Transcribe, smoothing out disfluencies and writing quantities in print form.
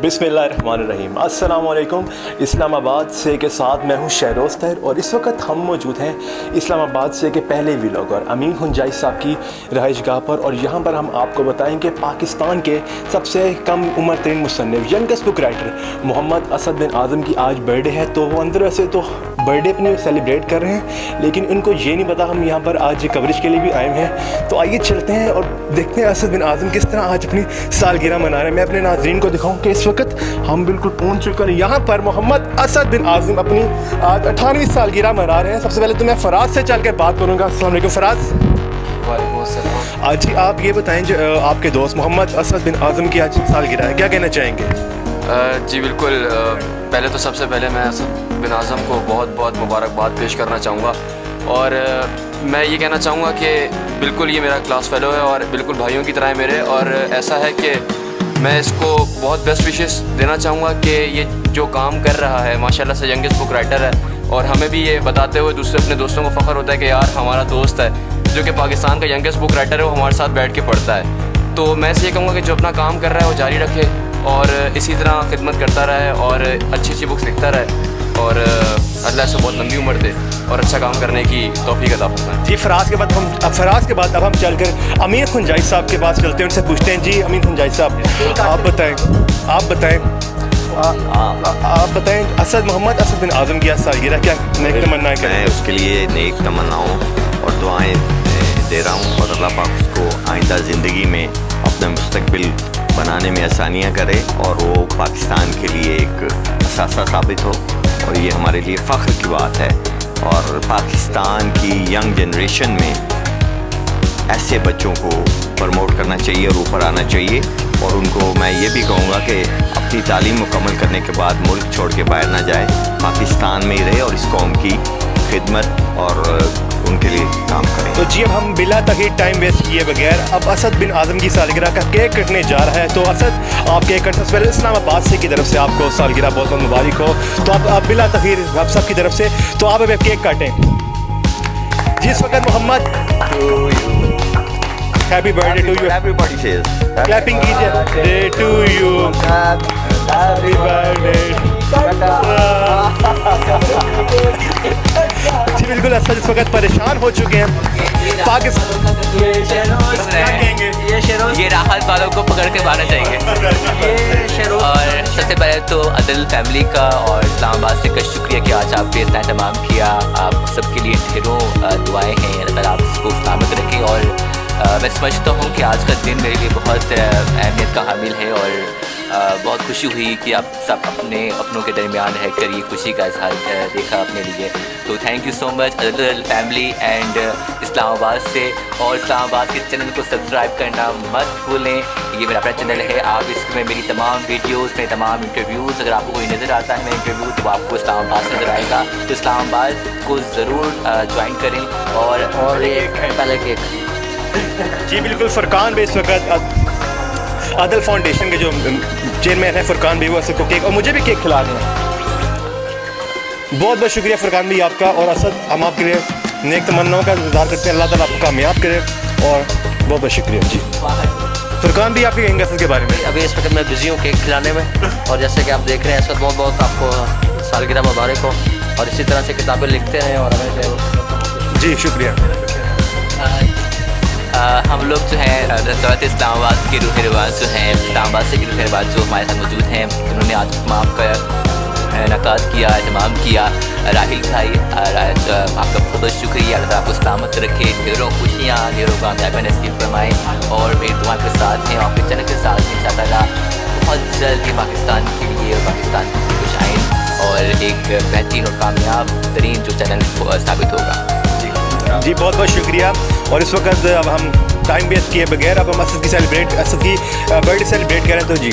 बिस्मिल्लाहिर्रहमानिर्रहीम। अस्सलाम वालेकुम। इस्लामाबाद से के साथ मैं हूं शहरोज़ तहर और इस वक्त हम मौजूद हैं इस्लामाबाद से के पहले व्लॉगर अमीन हुंजाई साहब की रहायशगाह पर, और यहां पर हम आपको बताएंगे पाकिस्तान के सबसे कम उम्र तरीन मुसन्निफ़ youngest book writer Mohammad Asad bin Azam की आज बर्थडे है। तो वो अंदर वैसे तो बर्थडे अपनी सेलिब्रेट कर रहे हैं, लेकिन उनको ये नहीं पता हम यहाँ पर आज कवरेज के लिए भी आए हैं। तो आइए चलते हैं और देखते हैं असद बिन आज़म किस तरह आज अपनी सालगिरह मना रहे हैं। मैं अपने नाज़रीन को दिखाऊं कि इस वक्त हम बिल्कुल पहुंच चुके हैं यहाँ पर। मोहम्मद असद बिन आज़म अपनी आज 18वीं सालगिरह मना रहे हैं। सबसे पहले तो मैं फराज से चल के बात करूँगा। अस्सलाम वालेकुम फराज। वालेकुम। आज जी आप ये बताएं जो आपके दोस्त मोहम्मद असद बिन आज़म की आज सालगिरह है, क्या कहना चाहेंगे? जी बिल्कुल, पहले तो सबसे पहले मैं असद बिन आज़म को बहुत बहुत मुबारकबाद पेश करना चाहूँगा, और मैं ये कहना चाहूँगा कि बिल्कुल ये मेरा क्लास फेलो है और बिल्कुल भाइयों की तरह है मेरे। और ऐसा है कि मैं इसको बहुत बेस्ट विशेस देना चाहूँगा कि ये जो काम कर रहा है माशाल्लाह से यंगेस्ट बुक राइटर है, और हमें भी ये बताते हुए दूसरे अपने दोस्तों को फ़ख्र होता है कि यार हमारा दोस्त है जो कि पाकिस्तान का यंगेस्ट बुक राइटर है, वो हमारे साथ बैठ के पढ़ता है। तो मैं से ये कहूँगा कि जो अपना काम कर रहा है वो जारी रखे और इसी तरह खिदमत करता रहे और अच्छी अच्छी बुक्स लिखता रहे, और अल्लाह से बहुत लंबी उम्र दे और अच्छा काम करने की तौफीक अता फरमाए। जी फराज के बाद अब हम चलकर अमीन हुंजाई साहब के पास चलते हैं, उनसे पूछते हैं। जी अमीन हुंजाई साहब, आप बताएं असद मोहम्मद असद बिन आज़म की सालगिरह क्या नेक तमन्ना करें? मैं उसके लिए नेक तमन्नाओं और दुआएं दे रहा हूँ, और अल्लाह पाक उसको आइंदा ज़िंदगी में अपना मुस्तकबिल बनाने में आसानियाँ करे और वो पाकिस्तान के लिए एक असासा साबित हो, और ये हमारे लिए फ़ख्र की बात है। और पाकिस्तान की यंग जनरेशन में ऐसे बच्चों को प्रमोट करना चाहिए और ऊपर आना चाहिए, और उनको मैं ये भी कहूँगा कि अपनी तालीम मुकम्मल करने के बाद मुल्क छोड़ के बाहर ना जाए, पाकिस्तान में ही रहे और इस कौम की खिदमत और उनके लिए काम करें। तो जी अब हम बिला तहीर टाइम वेस्ट किए बगैर अब असद बिन आज़म की सालगिरह का केक कटने जा रहा है। तो असद आप केक कटने से पहले इस्लामाबाद से की तरफ से आपको सालगिरह बहुत बहुत मुबारक हो। तो आप बिला तहीर आप सब की तरफ से तो आप अब केक काटें। जी इस वक्त Mohammed happy birthday to you, everybody says clapping कीजिए टू यू, हैप्पी बर्थडे। जी बिल्कुल असद इस वक्त परेशान हो चुके हैं। पाकिस्तान ये राहत वालों को पकड़ के मारना चाहिए। और सबसे पहले तो अदल फैमिली का और इस्लामाबाद से का शुक्रिया कि आज आपने इतना तमाम किया। आप सबके लिए ढेरों दुआएं हैं, अल्लाह ताला आप इसको सलामत रखें। और मैं समझता हूँ कि आज का दिन मेरे लिए बहुत अहमियत का हामिल है, और बहुत खुशी हुई कि आप सब अपनों के दरमियान रहकर ये खुशी का इजहार देखा अपने लिए। तो थैंक यू सो मच अदल फैमिली एंड इस्लामाबाद से। और इस्लामाबाद के चैनल को सब्सक्राइब करना मत भूलें, ये मेरा अपना चैनल है। आप इसमें मेरी तमाम वीडियोस में तमाम इंटरव्यूज़, अगर आपको कोई नज़र आता है मेरा इंटरव्यू तो आपको इस्लामाबाद से नज़र आएगा, तो इस्लामाबाद को ज़रूर ज्वाइन करें। और एक पहले केक जी बिल्कुल फुरकान भी इस वक्त अदल फाउंडेशन के जो चेयरमैन है फुरकान भी, वो सबको केक और मुझे भी केक खिला रहे हैं। बहुत बहुत शुक्रिया फुरकान भी आपका। और असद हम आपके लिए नेक तमन्नाओं का इंतज़ार करते हैं, अल्लाह ताला आपको कामयाब करे, और बहुत बहुत शुक्रिया। जी फुरकान भी आपके कहेंगे असद के बारे में? अभी इस वक्त मैं बिज़ी हूँ केक खिलाने में, और जैसे कि आप देख रहे हैं असद बहुत बहुत आपको सालगिरह मुबारक हो, और इसी तरह से किताबें लिखते हैं और हमें। जी शुक्रिया। हम लोग जो हैं ज़रूरत इस्लामाबाद के रूह रिवाज जो हैं, इस्लामाबाद से के रूह रिवाज जो हमारे साथ मौजूद हैं, उन्होंने आज तमाम का इनकाद किया, तमाम किया। राहिल भाई आपका बहुत बहुत शुक्रिया, अल्लाह आपको सलामत रखे, ढेरों खुशियाँ ढेरों कामयाबियाँ नसीब फरमाएँ, और मेरी दुआ के साथ हैं आपके चैनल के साथ हैं। इंशाअल्लाह बहुत जल्द ही पाकिस्तान के लिए और पाकिस्तान की कुछ आइन और एक बेहतरीन और कामयाब तरीन जो चैनल साबित होगा। जी बहुत बहुत शुक्रिया। और इस वक्त अब हम टाइम वेस्ट किए बगैर अब हम असद की बर्थडे सेलिब्रेट करें। तो जी